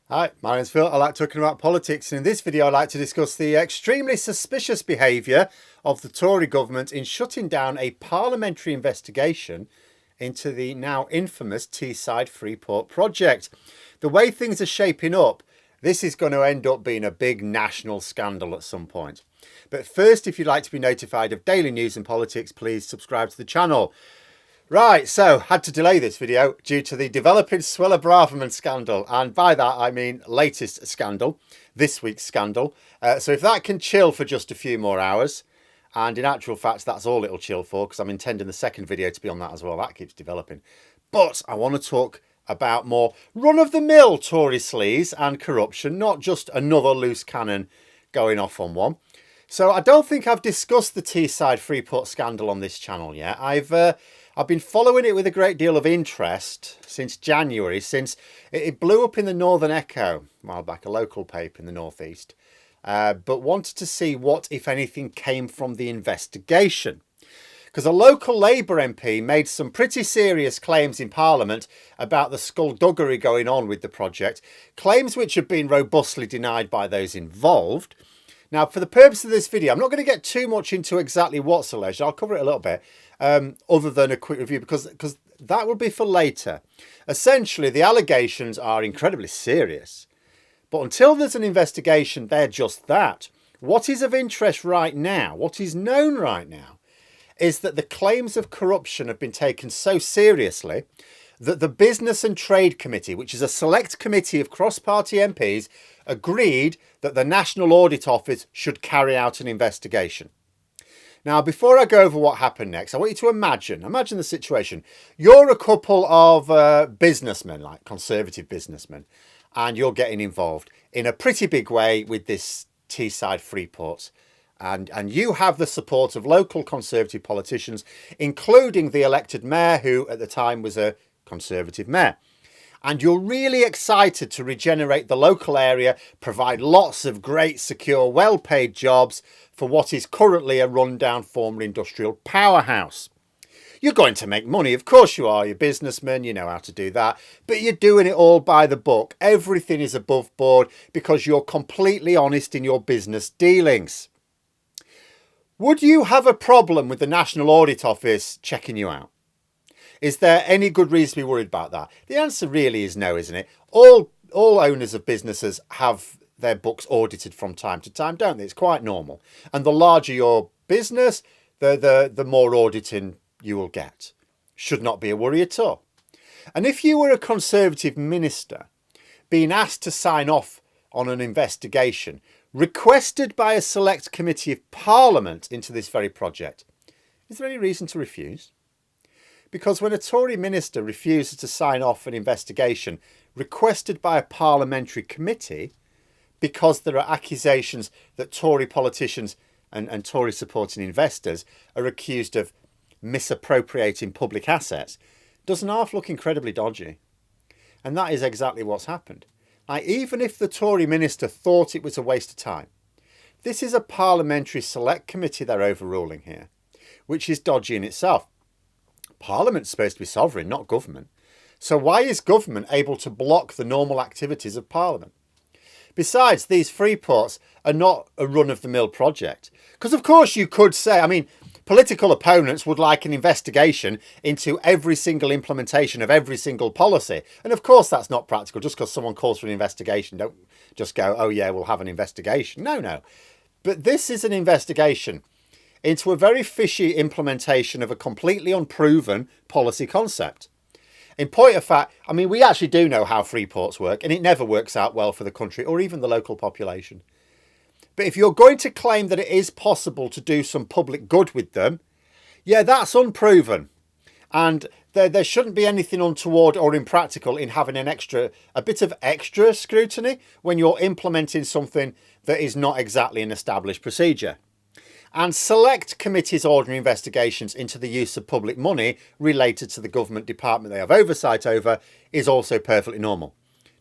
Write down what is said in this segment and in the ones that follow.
Hi, my name's Phil. I like talking about politics, and in this video I'd like to discuss the extremely suspicious behaviour of the Tory government in shutting down a parliamentary investigation into the now infamous Teeside Freeport project. The way things are shaping up, this is going to end up being a big national scandal at some point. But first, if you'd like to be notified of daily news and politics, please subscribe to the channel. Right, so had to delay this video due to the developing Swiller Braverman scandal, and by that I mean latest scandal, this week's scandal. So if that can chill for just a few more hours, and in actual fact that's all it'll chill for, because I'm intending the second video to be on that as well. That keeps developing. But I want to talk about more run-of-the-mill Tory sleaze and corruption, not just another loose cannon going off on one. So I don't think I've discussed the Teeside Freeport scandal on this channel yet. I've been following it with a great deal of interest since January, since it blew up in the Northern Echo a while back, a local paper in the northeast, but wanted to see what, if anything, came from the investigation. Because a local Labour MP made some pretty serious claims in Parliament about the skullduggery going on with the project, claims which have been robustly denied by those involved. Now, for the purpose of this video, I'm not going to get too much into exactly what's alleged. I'll cover it a little bit, other than a quick review, because that will be for later. Essentially, the allegations are incredibly serious. But until there's an investigation, they're just that. What is of interest right now, what is known right now, is that the claims of corruption have been taken so seriously that the Business and Trade Committee, which is a select committee of cross-party MPs, agreed that the National Audit Office should carry out an investigation. Now, before I go over what happened next, I want you to imagine the situation. You're a couple of businessmen, like conservative businessmen, and you're getting involved in a pretty big way with this Teeside Freeport. And you have the support of local conservative politicians, including the elected mayor, who at the time was a conservative mayor. And you're really excited to regenerate the local area, provide lots of great, secure, well-paid jobs for what is currently a rundown former industrial powerhouse. You're going to make money, of course you are. You're a businessman, you know how to do that. But you're doing it all by the book. Everything is above board because you're completely honest in your business dealings. Would you have a problem with the National Audit Office checking you out? Is there any good reason to be worried about that? The answer really is no, isn't it? All owners of businesses have their books audited from time to time, don't they? It's quite normal. And the larger your business, the more auditing you will get. Should not be a worry at all. And if you were a Conservative minister being asked to sign off on an investigation requested by a select committee of Parliament into this very project, is there any reason to refuse? Because when a Tory minister refuses to sign off an investigation requested by a parliamentary committee because there are accusations that Tory politicians and Tory supporting investors are accused of misappropriating public assets, doesn't half look incredibly dodgy? And that is exactly what's happened. Now, even if the Tory minister thought it was a waste of time, this is a parliamentary select committee they're overruling here, which is dodgy in itself. Parliament's supposed to be sovereign, not government. So why is government able to block the normal activities of Parliament? Besides, these freeports are not a run-of-the-mill project. Because of course you could say, political opponents would like an investigation into every single implementation of every single policy. And of course that's not practical. Just because someone calls for an investigation, don't just go, oh yeah, we'll have an investigation. No. But this is an investigation into a very fishy implementation of a completely unproven policy concept. In point of fact, we actually do know how freeports work, and it never works out well for the country or even the local population. But if you're going to claim that it is possible to do some public good with them, yeah, that's unproven. And there shouldn't be anything untoward or impractical in having a bit of extra scrutiny when you're implementing something that is not exactly an established procedure. And select committees' ordinary investigations into the use of public money related to the government department they have oversight over is also perfectly normal.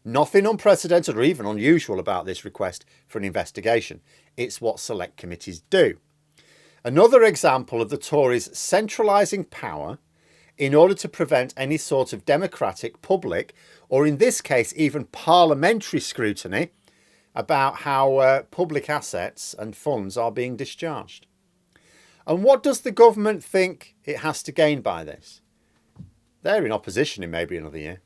Nothing unprecedented or even unusual about this request for an investigation. It's what select committees do. Another example of the Tories centralising power in order to prevent any sort of democratic, public, or in this case, even parliamentary scrutiny about how public assets and funds are being discharged. And what does the government think it has to gain by this? They're in opposition in maybe another year.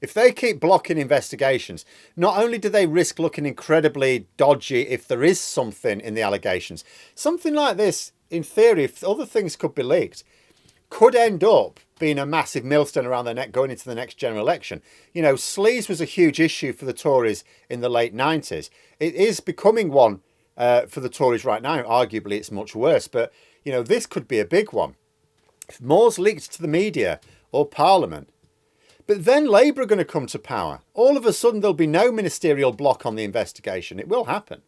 If they keep blocking investigations, not only do they risk looking incredibly dodgy if there is something in the allegations, something like this, in theory, if other things could be leaked, could end up being a massive millstone around their neck going into the next general election. You know, sleaze was a huge issue for the Tories in the late 90s. It is becoming one for the Tories right now. Arguably, it's much worse. But, you know, this could be a big one. If more's leaked to the media or Parliament, but then Labour are going to come to power. All of a sudden, there'll be no ministerial block on the investigation. It will happen.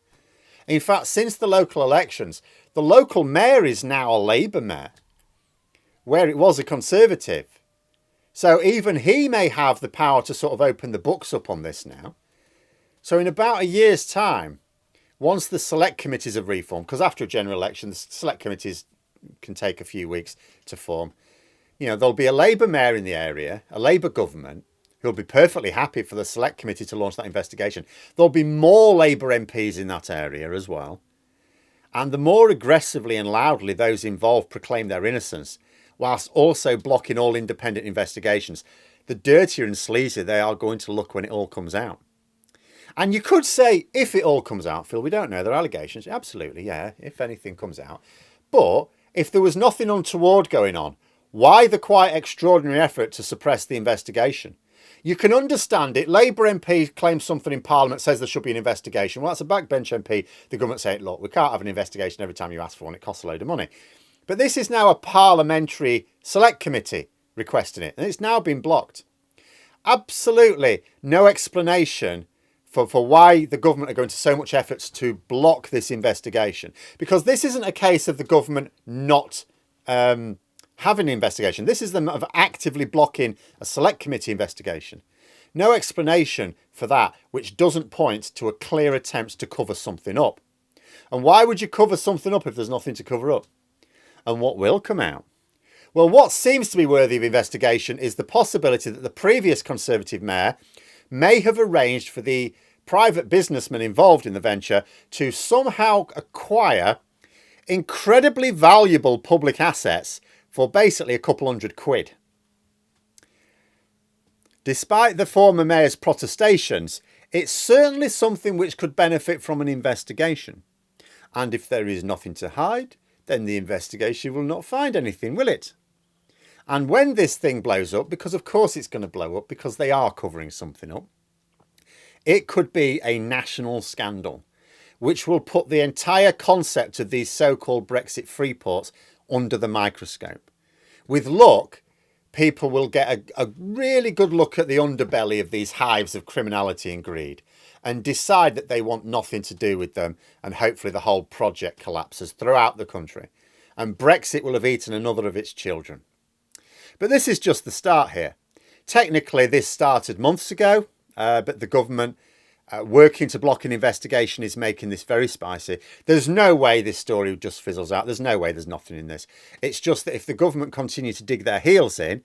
In fact, since the local elections, the local mayor is now a Labour mayor, where it was a Conservative. So even he may have the power to sort of open the books up on this now. So in about a year's time, once the select committees have reformed, because after a general election, the select committees can take a few weeks to form, you know, there'll be a Labour mayor in the area, a Labour government, who'll be perfectly happy for the select committee to launch that investigation. There'll be more Labour MPs in that area as well. And the more aggressively and loudly those involved proclaim their innocence, whilst also blocking all independent investigations, the dirtier and sleazier they are going to look when it all comes out. And you could say, if it all comes out, Phil, we don't know, there are allegations. Absolutely, yeah, if anything comes out. But if there was nothing untoward going on, why the quite extraordinary effort to suppress the investigation? You can understand it. Labour MP claims something in Parliament, says there should be an investigation. Well, that's a backbench MP. The government saying, look, we can't have an investigation every time you ask for one. It costs a load of money. But this is now a parliamentary select committee requesting it, and it's now been blocked. Absolutely no explanation for why the government are going to so much efforts to block this investigation. Because this isn't a case of the government not having an investigation. This is them of actively blocking a select committee investigation. No explanation for that, which doesn't point to a clear attempt to cover something up. And why would you cover something up if there's nothing to cover up? And what will come out? Well, what seems to be worthy of investigation is the possibility that the previous Conservative mayor may have arranged for the private businessman involved in the venture to somehow acquire incredibly valuable public assets for basically a couple £100. Despite the former mayor's protestations, it's certainly something which could benefit from an investigation. And if there is nothing to hide, then the investigation will not find anything, will it? And when this thing blows up, because of course it's going to blow up because they are covering something up, it could be a national scandal, which will put the entire concept of these so-called Brexit Freeports under the microscope. With luck, people will get a really good look at the underbelly of these hives of criminality and greed and decide that they want nothing to do with them, and hopefully the whole project collapses throughout the country. And Brexit will have eaten another of its children. But this is just the start here. Technically, this started months ago, but the government working to block an investigation is making this very spicy. There's no way this story just fizzles out. There's no way there's nothing in this. It's just that if the government continue to dig their heels in,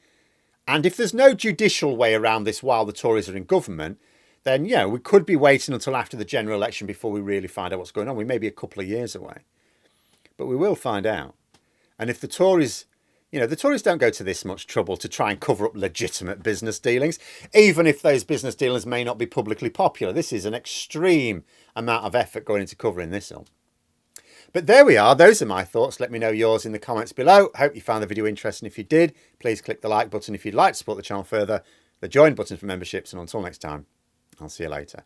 and if there's no judicial way around this while the Tories are in government, then, yeah, we could be waiting until after the general election before we really find out what's going on. We may be a couple of years away. But we will find out. And if the Tories, you know, the Tories don't go to this much trouble to try and cover up legitimate business dealings, even if those business dealings may not be publicly popular. This is an extreme amount of effort going into covering this up. But there we are. Those are my thoughts. Let me know yours in the comments below. Hope you found the video interesting. If you did, please click the like button. If you'd like to support the channel further, the join button for memberships. And until next time, I'll see you later.